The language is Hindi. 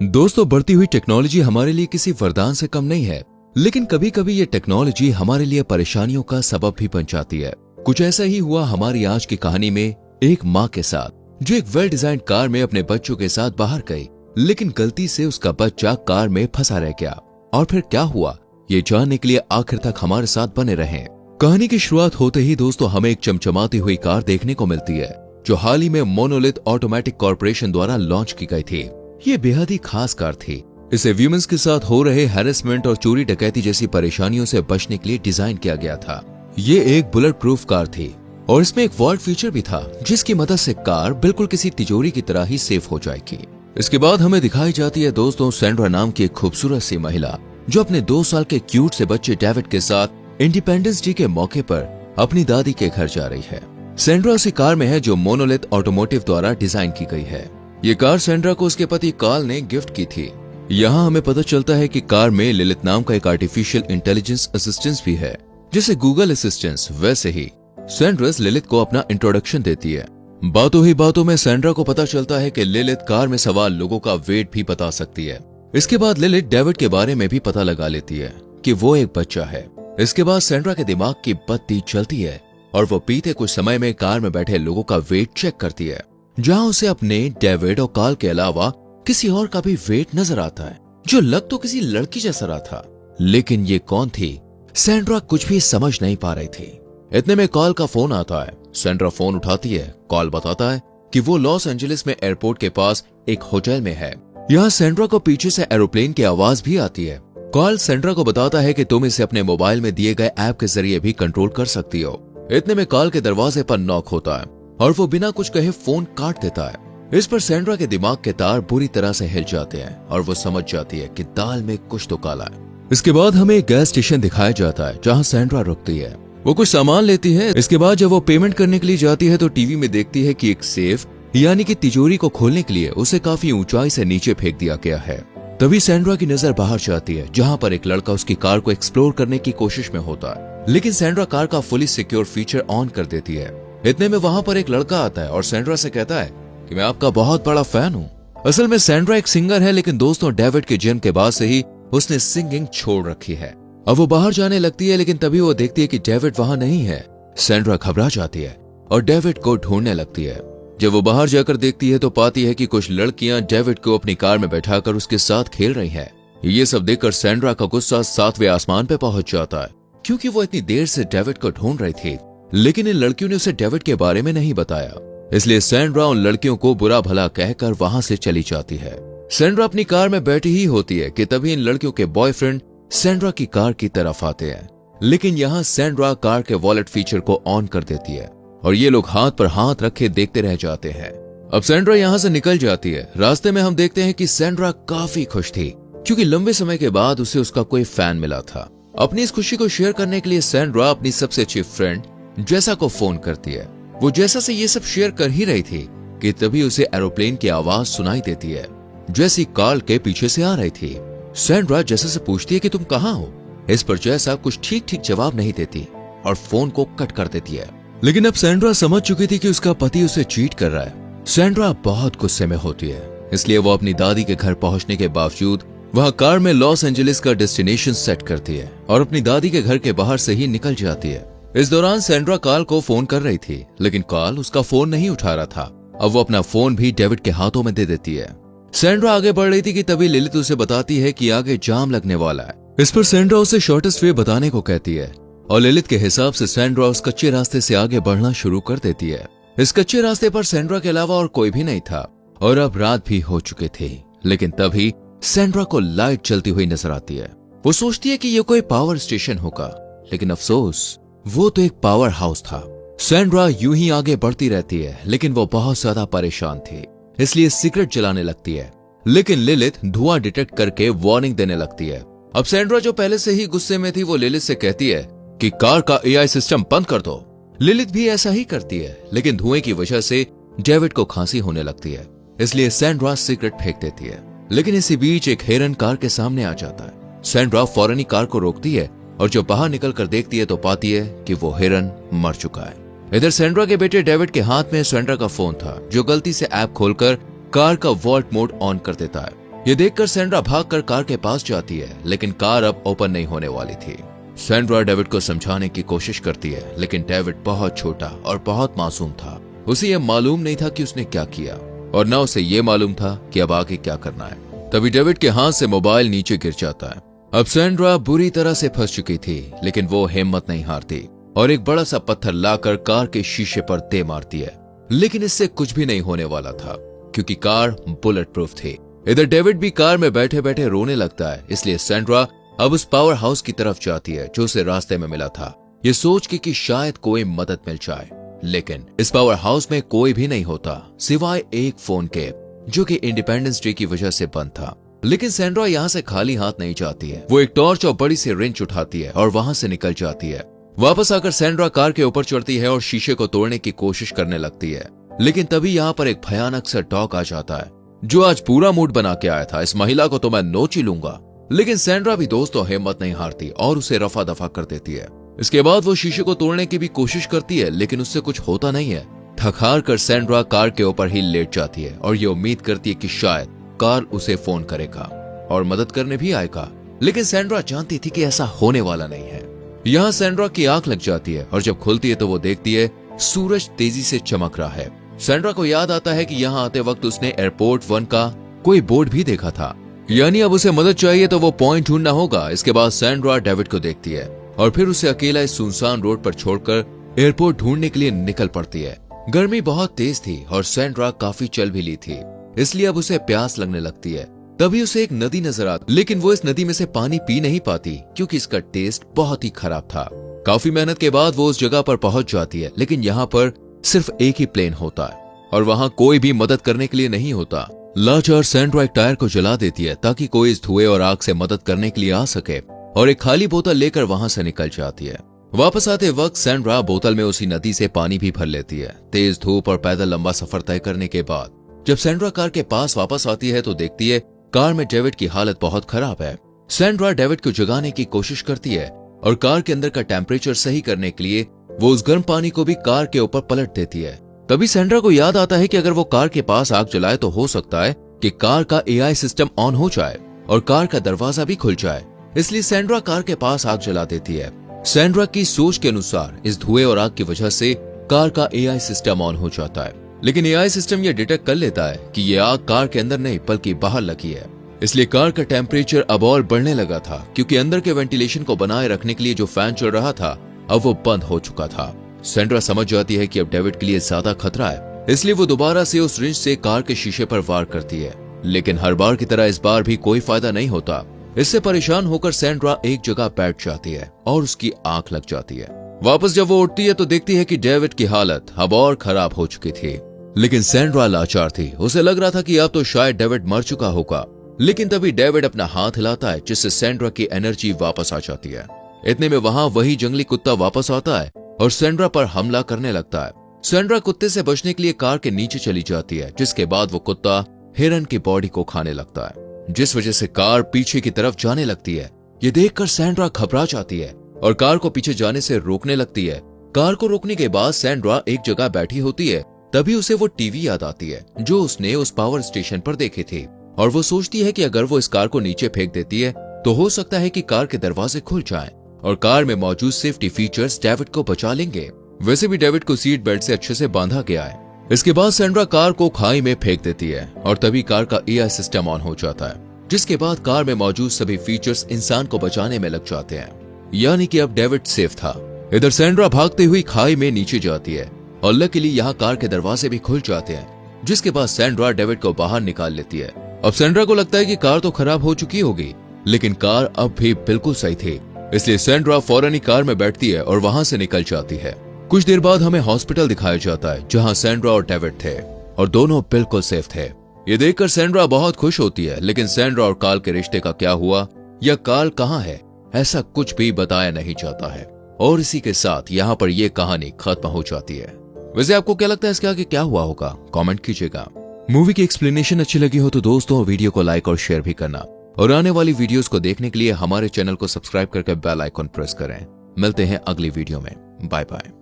दोस्तों, बढ़ती हुई टेक्नोलॉजी हमारे लिए किसी वरदान से कम नहीं है, लेकिन कभी कभी ये टेक्नोलॉजी हमारे लिए परेशानियों का सबब भी बन जाती है। कुछ ऐसा ही हुआ हमारी आज की कहानी में एक माँ के साथ, जो एक वेल डिजाइन कार में अपने बच्चों के साथ बाहर गई, लेकिन गलती से उसका बच्चा कार में फंसा रह गया। और फिर क्या हुआ, ये जानने के लिए आखिर तक हमारे साथ बने रहें। कहानी की शुरुआत होते ही दोस्तों हमें एक चमचमाती हुई कार देखने को मिलती है, जो हाल ही में मोनोलिथ ऑटोमेटिक कॉर्पोरेशन द्वारा लॉन्च की गई थी। ये बेहद ही खास कार थी। इसे व्यूमेंस के साथ हो रहे हैरेसमेंट और चोरी डकैती जैसी परेशानियों से बचने के लिए डिजाइन किया गया था। ये एक बुलेट प्रूफ कार थी और इसमें एक वॉल्ट फीचर भी था, जिसकी मदद से कार बिल्कुल किसी तिजोरी की तरह ही सेफ हो जाएगी। इसके बाद हमें दिखाई जाती है दोस्तों सैंड्रा नाम की एक खूबसूरत सी महिला, जो अपने 2 साल के क्यूट से बच्चे डेविड के साथ इंडिपेंडेंस डे के मौके पर अपनी दादी के घर जा रही है। सैंड्रा उसी कार में है जो मोनोलिथ ऑटोमोटिव द्वारा डिजाइन की गई है। ये कार सैंड्रा को उसके पति कार्ल ने गिफ्ट की थी। यहाँ हमें पता चलता है कि कार में लिलिथ नाम का एक आर्टिफिशियल इंटेलिजेंस असिस्टेंस भी है, जैसे गूगल असिस्टेंस। वैसे ही सैंड्रा लिलिथ को अपना इंट्रोडक्शन देती है। बातों ही बातों में सैंड्रा को पता चलता है कि लिलिथ कार में सवार लोगों का वेट भी बता सकती है। इसके बाद लिलिथ डेविड के बारे में भी पता लगा लेती है कि वो एक बच्चा है। इसके बाद सैंड्रा के दिमाग की बत्ती चलती है और वो बीते कुछ समय में कार में बैठे लोगों का वेट चेक करती है, जहां उसे अपने डेविड और कार्ल के अलावा किसी और का भी वेट नजर आता है, जो लग तो किसी लड़की जैसा रहा था। लेकिन ये कौन थी, सैंड्रा कुछ भी समझ नहीं पा रही थी। इतने में कार्ल का फोन आता है। सैंड्रा फोन उठाती है। कार्ल बताता है कि वो लॉस एंजलिस में एयरपोर्ट के पास एक होटल में है। यहाँ सैंड्रा को पीछे से एरोप्लेन की आवाज भी आती है। कार्ल सैंड्रा को बताता है कि तुम इसे अपने मोबाइल में दिए गए ऐप के जरिए भी कंट्रोल कर सकती हो। इतने में कार्ल के दरवाजे पर नॉक होता है और वो बिना कुछ कहे फोन काट देता है। इस पर सैंड्रा के दिमाग के तार बुरी तरह से हिल जाते हैं और वो समझ जाती है कि दाल में कुछ तो काला है। इसके बाद हमें एक गैस स्टेशन दिखाया जाता है, जहां सैंड्रा रुकती है। वो कुछ सामान लेती है। इसके बाद जब वो पेमेंट करने के लिए जाती है तो टीवी में देखती है कि एक सेफ यानी कि तिजोरी को खोलने के लिए उसे काफी ऊंचाई से नीचे फेंक दिया गया है। तभी सैंड्रा की नजर बाहर जाती है, जहां पर एक लड़का उसकी कार को एक्सप्लोर करने की कोशिश में होता है। लेकिन सैंड्रा कार का फुली सिक्योर फीचर ऑन कर देती है। इतने में वहां पर एक लड़का आता है और सैंड्रा से कहता है कि मैं आपका बहुत बड़ा फैन हूँ। असल में सैंड्रा एक सिंगर है, लेकिन दोस्तों डेविड के जन्म के बाद से ही उसने सिंगिंग छोड़ रखी है। अब वो बाहर जाने लगती है, लेकिन तभी वो देखती है कि डेविड वहां नहीं है। सैंड्रा घबरा जाती है और डेविड को ढूंढने लगती है। जब वो बाहर जाकर देखती है तो पाती है कि कुछ लड़कियां डेविड को अपनी कार में बैठाकर उसके साथ खेल रही हैं। ये सब देखकर सैंड्रा का गुस्सा 7वें आसमान पे पहुंच जाता है, क्योंकि वो इतनी देर से डेविड को ढूंढ रही थी, लेकिन इन लड़कियों ने उसे डेविड के बारे में नहीं बताया। इसलिए सैंड्रा उन लड़कियों को बुरा भला कहकर वहां से चली जाती है। सैंड्रा अपनी कार में बैठी ही होती है कि तभी इन लड़कियों के बॉयफ्रेंड सैंड्रा की कार की तरफ आते हैं। लेकिन यहाँ सैंड्रा कार के वॉलेट फीचर को ऑन कर देती है और ये लोग हाथ पर हाथ रखे देखते रह जाते हैं। अब सैंड्रा यहाँ से निकल जाती है। रास्ते में हम देखते हैं कि सैंड्रा काफी खुश थी, क्योंकि लंबे समय के बाद उसे उसका कोई फैन मिला था। अपनी इस खुशी को शेयर करने के लिए सैंड्रा अपनी सबसे अच्छी फ्रेंड जेसा को फोन करती है। वो जेसा से ये सब शेयर कर ही रही थी कि तभी उसे एरोप्लेन की आवाज सुनाई देती है। जैसी कार्ल के पीछे से आ रही थी। सैंड्रा जेसा से पूछती है कि तुम कहाँ हो। इस पर जेसा कुछ ठीक ठीक जवाब नहीं देती और फोन को कट कर देती है। लेकिन अब सैंड्रा समझ चुकी थी कि उसका पति उसे चीट कर रहा है। सैंड्रा बहुत गुस्से में होती है, इसलिए वो अपनी दादी के घर पहुंचने के बावजूद वहां कार में लॉस एंजलिस का डेस्टिनेशन सेट करती है और अपनी दादी के घर के बाहर से ही निकल जाती है। इस दौरान सैंड्रा कार्ल को फोन कर रही थी, लेकिन कार्ल उसका फोन नहीं उठा रहा था। अब वो अपना फोन भी डेविड के हाथों में दे देती है। सैंड्रा आगे बढ़ रही थी कि तभी लिलिथ उसे बताती है कि आगे जाम लगने वाला है। इस पर सैंड्रा उसे शॉर्टेस्ट वे बताने को कहती है और लिलिथ के हिसाब से सैंड्रा उस कच्चे रास्ते से आगे बढ़ना शुरू कर देती है। इस कच्चे रास्ते पर सैंड्रा के अलावा और कोई भी नहीं था और अब रात भी हो चुकी थी। लेकिन तभी सैंड्रा को लाइट चलती हुई नजर आती है। वो सोचती है कि ये कोई पावर स्टेशन होगा, लेकिन अफसोस वो तो एक पावर हाउस था। सैंड्रा यूं ही आगे बढ़ती रहती है, लेकिन वो बहुत ज्यादा परेशान थी, इसलिए सिगरेट जलाने लगती है। लेकिन लिलिथ धुआं डिटेक्ट करके वार्निंग देने लगती है। अब सैंड्रा जो पहले से ही गुस्से में थी, वो लिलिथ से कहती है कि कार का एआई सिस्टम बंद कर दो। लिलिथ भी ऐसा ही करती है, लेकिन धुएं की वजह से डेविड को खांसी होने लगती है, इसलिए सैंड्रा सिगरेट फेंक देती है। लेकिन इसी बीच एक हिरन कार के सामने आ जाता है। सैंड्रा फौरन ही कार को रोकती है और जब बाहर निकल कर देखती है तो पाती है कि वो हिरन मर चुका है। इधर सैंड्रा के बेटे डेविड के हाथ में सैंड्रा का फोन था, जो गलती से ऐप खोलकर कार का वॉल्ट मोड ऑन कर देता है। ये देखकर सैंड्रा भागकर कार के पास जाती है, लेकिन कार अब ओपन नहीं होने वाली थी। सैंड्रा डेविड को समझाने की कोशिश करती है, लेकिन डेविड बहुत छोटा और बहुत मासूम था। उसे यह मालूम नहीं था कि उसने क्या किया, और न उसे ये मालूम था कि अब आगे क्या करना है। तभी डेविड के हाथ से मोबाइल नीचे गिर जाता है। अब सैंड्रा बुरी तरह से फंस चुकी थी, लेकिन वो हिम्मत नहीं हारती और एक बड़ा सा पत्थर लाकर कार के शीशे पर दे मारती है। लेकिन इससे कुछ भी नहीं होने वाला था, क्योंकि कार बुलेट प्रूफ थी। इधर डेविड भी कार में बैठे बैठे रोने लगता है। इसलिए सैंड्रा अब उस पावर हाउस की तरफ जाती है जो उसे रास्ते में मिला था, ये सोच के कि शायद कोई मदद मिल जाए। लेकिन इस पावर हाउस में कोई भी नहीं होता सिवाय एक फोन के, जो कि इंडिपेंडेंस डे की वजह से बंद था। लेकिन सैंड्रा यहाँ से खाली हाथ नहीं जाती है। वो एक टॉर्च और बड़ी सी रिंच उठाती है और वहां से निकल जाती है। वापस आकर सैंड्रा कार के ऊपर चढ़ती है और शीशे को तोड़ने की कोशिश करने लगती है। लेकिन तभी यहाँ पर एक भयानक सा डॉग आ जाता है, जो आज पूरा मूड बना के आया था, इस महिला को तो मैं नोच ही लूंगा। लेकिन सैंड्रा भी दोस्तों हिम्मत नहीं हारती और उसे रफा दफा कर देती है। इसके बाद वो शीशे को तोड़ने की भी कोशिश करती है, लेकिन उससे कुछ होता नहीं है। थक हार कर सैंड्रा कार के ऊपर ही लेट जाती है और ये उम्मीद करती है कि शायद कार उसे फोन करेगा और मदद करने भी आएगा। लेकिन सैंड्रा जानती थी कि ऐसा होने वाला नहीं है। यहाँ सैंड्रा की आंख लग जाती है और जब खुलती है तो वो देखती है सूरज तेजी से चमक रहा है। सैंड्रा को याद आता है कि यहाँ आते वक्त उसने एयरपोर्ट 1 का कोई बोर्ड भी देखा था, यानी अब उसे मदद चाहिए तो वो पॉइंट ढूंढना होगा। इसके बाद सैंड्रा डेविड को देखती है और फिर उसे अकेला इस सुनसान रोड पर छोड़कर एयरपोर्ट ढूंढने के लिए निकल पड़ती है। गर्मी बहुत तेज थी और सैंड्रा काफी चल भी ली थी, इसलिए अब उसे प्यास लगने लगती है। तभी उसे एक नदी नजर आती, लेकिन वो इस नदी में से पानी पी नहीं पाती क्योंकि इसका टेस्ट बहुत ही खराब था। काफी मेहनत के बाद वो उस जगह पर पहुंच जाती है, लेकिन यहाँ पर सिर्फ एक ही प्लेन होता है और वहाँ कोई भी मदद करने के लिए नहीं होता। लाचार सैंड्रा एक टायर को जला देती है ताकि कोई इस धुएं और आग से मदद करने के लिए आ सके और एक खाली बोतल लेकर वहां से निकल जाती है। वापस आते वक्त सैंड्रा बोतल में उसी नदी से पानी भी भर लेती है। तेज धूप और पैदल लंबा सफर तय करने के बाद जब सैंड्रा कार के पास वापस आती है तो देखती है कार में डेविड की हालत बहुत खराब है। सैंड्रा डेविड को जगाने की कोशिश करती है और कार के अंदर का टेम्परेचर सही करने के लिए वो उस गर्म पानी को भी कार के ऊपर पलट देती है। तभी सैंड्रा को याद आता है कि अगर वो कार के पास आग जलाए तो हो सकता है कि कार का एआई सिस्टम ऑन हो जाए और कार का दरवाजा भी खुल जाए। इसलिए सैंड्रा कार के पास आग जला देती है। सैंड्रा की सोच के अनुसार इस धुएं और आग की वजह से कार का एआई सिस्टम ऑन हो जाता है, लेकिन एआई सिस्टम यह डिटेक्ट कर लेता है कि ये आग कार के अंदर नहीं बल्कि बाहर लगी है। इसलिए कार का टेम्परेचर अब और बढ़ने लगा था, क्योंकि अंदर के वेंटिलेशन को बनाए रखने के लिए जो फैन चल रहा था अब वो बंद हो चुका था। सैंड्रा समझ जाती है कि अब डेविड के लिए ज्यादा खतरा है, इसलिए वो दोबारा से उस रिंच से कार के शीशे पर वार करती है। लेकिन हर बार की तरह इस बार भी कोई फायदा नहीं होता। इससे परेशान होकर सैंड्रा एक जगह बैठ जाती है और उसकी आंख लग जाती है। वापस जब वो उठती है तो देखती है कि डेविड की हालत अब और खराब हो चुकी थी। लेकिन सैंड्रा लाचार थी, उसे लग रहा था कि अब तो शायद डेविड मर चुका होगा। लेकिन तभी डेविड अपना हाथ हिलाता है, जिससे सैंड्रा की एनर्जी वापस आ जाती है। इतने में वहां वही जंगली कुत्ता वापस आता है और सैंड्रा पर हमला करने लगता है। सैंड्रा कुत्ते से बचने के लिए कार के नीचे चली जाती है, जिसके बाद वो कुत्ता हिरन की बॉडी को खाने लगता है, जिस वजह से कार पीछे की तरफ जाने लगती है। ये देखकर सैंड्रा घबरा जाती है और कार को पीछे जाने से रोकने लगती है। कार को रोकने के बाद सैंड्रा एक जगह बैठी होती है। तभी उसे वो टीवी याद आती है जो उसने उस पावर स्टेशन पर देखी थी, और वो सोचती है कि अगर वो इस कार को नीचे फेंक देती है तो हो सकता है कि कार के दरवाजे खुल जाएं और कार में मौजूद सेफ्टी फीचर्स डेविड को बचा लेंगे। वैसे भी डेविड को सीट बेल्ट से अच्छे से बांधा गया है। इसके बाद सैंड्रा कार को खाई में फेंक देती है और तभी कार का एआई सिस्टम ऑन हो जाता है, जिसके बाद कार में मौजूद सभी फीचर्स इंसान को बचाने में लग जाते हैं, यानी कि अब डेविड सेफ था। इधर सैंड्रा भागते हुई खाई में नीचे जाती है और लकीली यहाँ कार के दरवाजे भी खुल जाते हैं, जिसके बाद सैंड्रा डेविड को बाहर निकाल लेती है। अब सैंड्रा को लगता है कि कार तो खराब हो चुकी होगी, लेकिन कार अब भी बिल्कुल सही थी। इसलिए सैंड्रा फौरन ही कार में बैठती है और वहां से निकल जाती है। कुछ देर बाद हमें हॉस्पिटल दिखाया जाता है जहां सैंड्रा और डेविड थे और दोनों बिल्कुल सेफ थे। ये देखकर सैंड्रा बहुत खुश होती है, लेकिन सैंड्रा और कार्ल के रिश्ते का क्या हुआ या कार्ल कहाँ है, ऐसा कुछ भी बताया नहीं जाता है। और इसी के साथ यहाँ पर यह कहानी खत्म हो जाती है। वैसे आपको क्या लगता है इसके आगे क्या हुआ होगा, कमेंट कीजिएगा। मूवी की एक्सप्लेनेशन अच्छी लगी हो तो दोस्तों वीडियो को लाइक और शेयर भी करना, और आने वाली वीडियोस को देखने के लिए हमारे चैनल को सब्सक्राइब करके बेल आइकॉन प्रेस करें। मिलते हैं अगली वीडियो में, बाय बाय।